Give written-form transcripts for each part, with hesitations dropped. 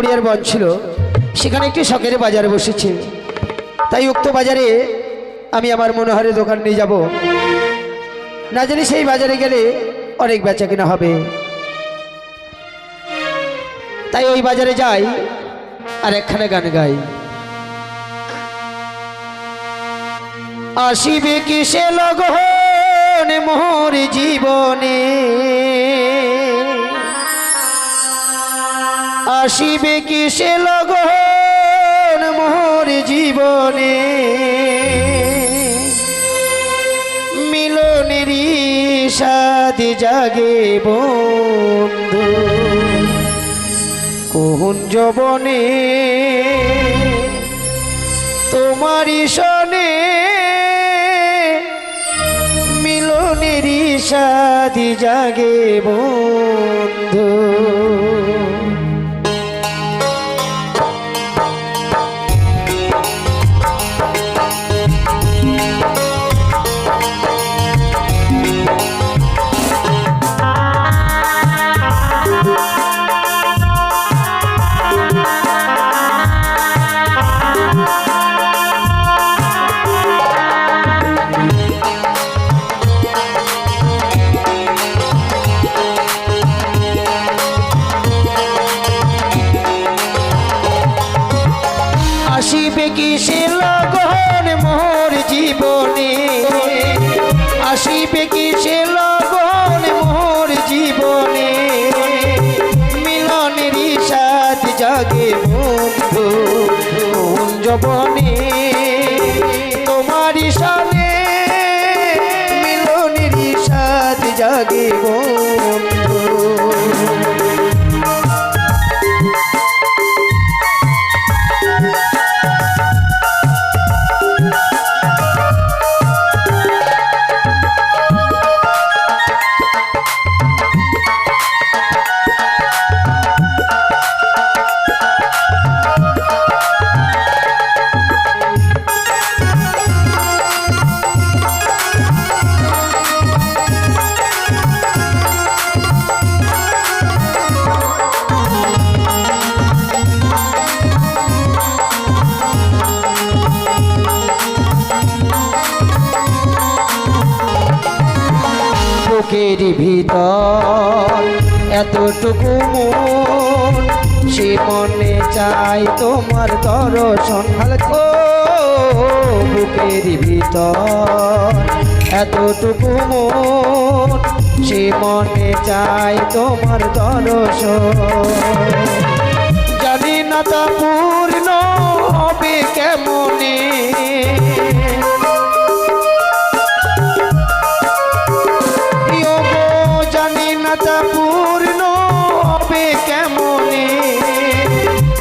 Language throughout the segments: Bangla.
গড়িয়ার বন ছিল, সেখানে একটি শখের বাজার বসেছে। তাই উক্ত বাজারে আমি আমার মনোহরের দোকান নিয়ে যাব। না জানি সেই বাজারে গেলে অনেক বেচা কিনা হবে। তাই ওই বাজারে যাই আর একখানে গান গাই। আসিবে কিসে লগন মোর জীবনে, আসিবে কিসে লগন মোর জীবনে, মিলনেরই সাদ জাগে বন্ধু কোন যবনে, তোমারই সনে মিলনেরই সাদ জাগে বন্ধু। আসিবে কিসে লগন মোর জীবনে, আসিবে কিসে লগন মোর জীবনে, মিলনেরই সাথ জাগে বন্ধু কোন যবনে, তোমারই সনে মিলনেরই সাথ জাগে বন্ধু। বুকের ভিতর এতটুকু মন, সে মনে চাই তোমার দর্শন। ও বুকের ভিতর এতটুকু মন, সে মনে চাই তোমার দর্শন। জানি না তা পূর্ণ হবে কেমনে, পূর্ণ হবে কেমনে,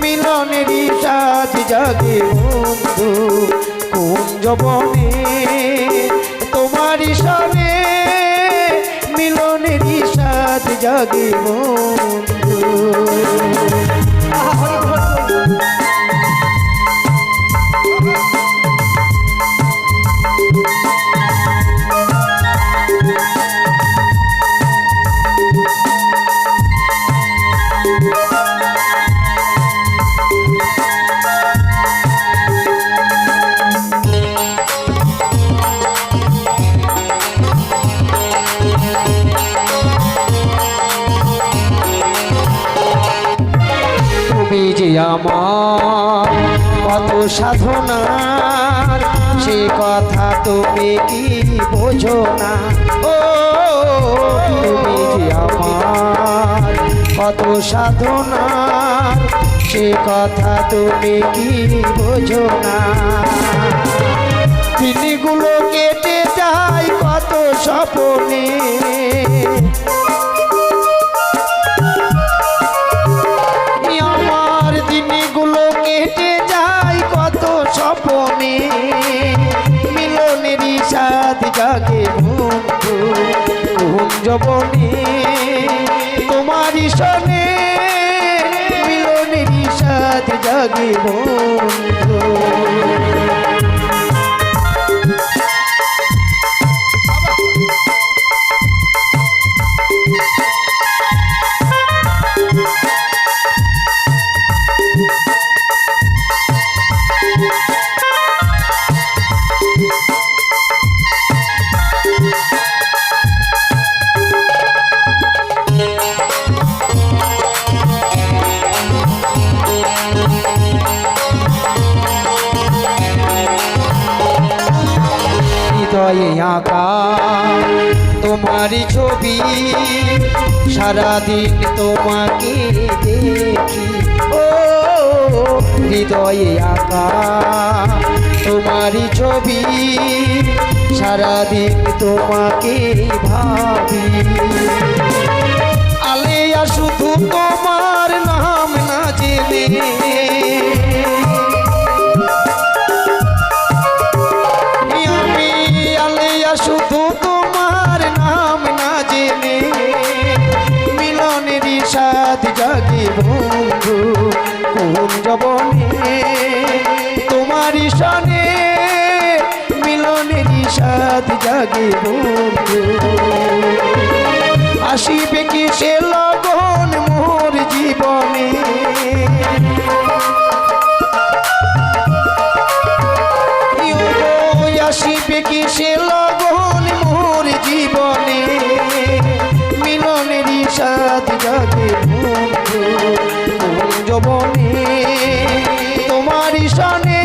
মিলনেরই সাথ জাগে বন্ধু কোন যবনে, তোমারই সনে মিলনেরই সাথ জাগে বন্ধু। তুমি যে আমার কত সাধনার, সে কথা তুমি কি বোঝো না। ও তুমি যে আমার কত সাধনার, সে কথা তুমি কি বোঝো না। দিনগুলো কেটে যায় কত স্বপ্নে, আমার দিনগুলো কেটে যায় কত স্বপ্নে, মিলনেরই সাথ জাগে বন্ধু কোন যবনে, তোমারই সনে মিলনেরই সাথ জাগে বন্ধু। হৃদয়ে আঁকা তোমারই ছবি, সারাদিন তোমাকে দেখি। ও হৃদয়ে আঁকা তোমারই ছবি, সারাদিন তোমাকে ভাবি। আলেয়া শুধু তোমার নাম না জেনে, আমি আলেয়া শুধু তোমার নাম না জেনে, মিলনের সাথ জাগে বন্ধু কোন জবনে, তোমারই সনে মিলনের সাথ জাগে বন্ধু। আসিবে কি সে লগন মোর জীবনে, আসিবে কি সে লগন মোর জীবনে, মিলনের সাথ জাগে বন্ধু কোন জবনে, তোমারই সনে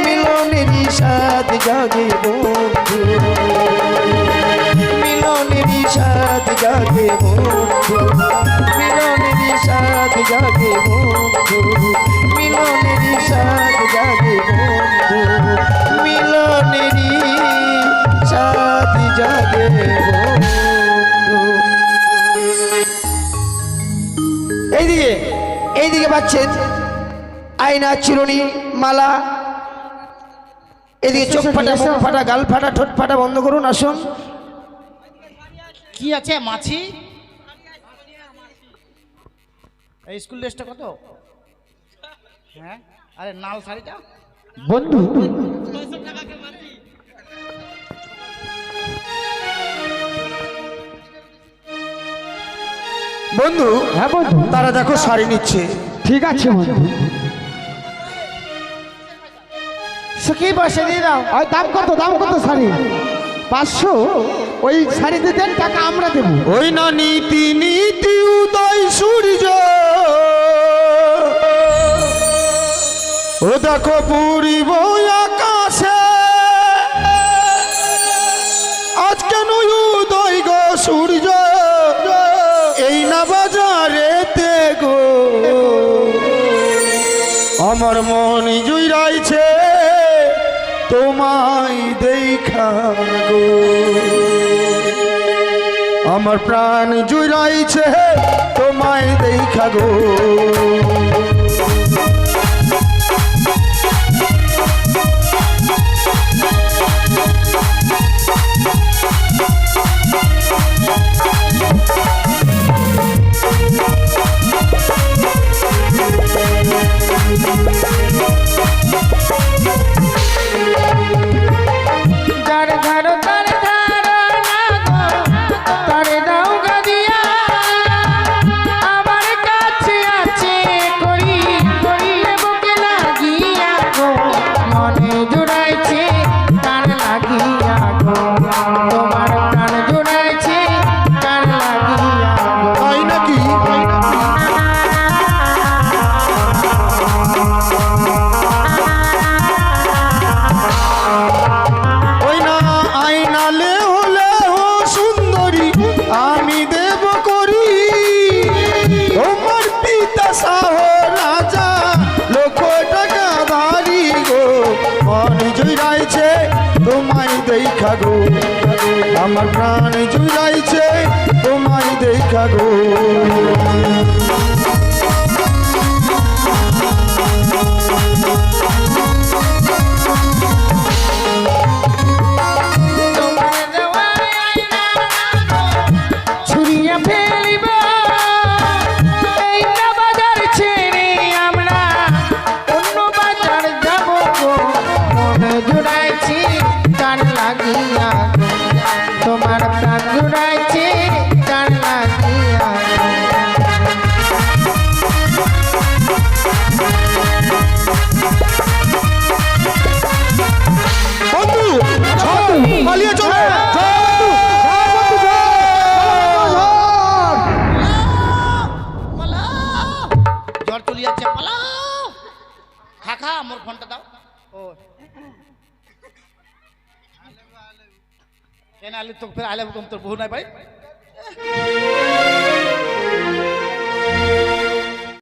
মিলনের সাথ জাগে বন্ধু, মিলনের সাথ জাগে বন্ধু, মিলনের সাথ জাগে বন্ধু, মিলনের সাথ জাগে বন্ধু, মিলনের সাথ জাগে বন্ধু। এইদিকে পাচ্ছেন আয়না, চিরুনি, মালা। এদিকে চোখ ফাটা, মুখ ফাটা, গাল ফাটা, ঠোঁট ফাটা বন্ধ করুন। আসুন। কি আছে মাছি? এই স্কুল ড্রেসটা কত? হ্যাঁ, আরে নাল শাড়িটা বন্ধু বন্ধু। হ্যাঁ বন্ধু, তারা দেখো শাড়ি নিচ্ছে। ঠিক আছে বন্ধু, কি পয়সা দিয়ে দাও। ওই দাম কত? দাম কত শাড়ি? 500। ওই শাড়ি দেন, টাকা আমরা দেবো। ওই না নীতি নীতি উদয় সূর্য, ও দেখো পুরিব আকাশে, আজ কেন উদয় গো সূর্য, এই না বাজারেতে গো, আমার মন জুইরাইছে তোমায় দেখা গো, আমার প্রাণ জুইরাইছে তোমায় দেখা গো। দেখা গো, আমার প্রাণ জুড়াইছে তোমায় দেখা গো। তোমার প্রাণ জুড়াইছে গান লাগিয়া। বন্ধু পালিয়ে চলে, জ্বর চলে যাচ্ছে, পালাও। খা খা, মোর ফোনটা দাও। ও কেন আলি তো ফের আইলে তোর বহু নাই ভাই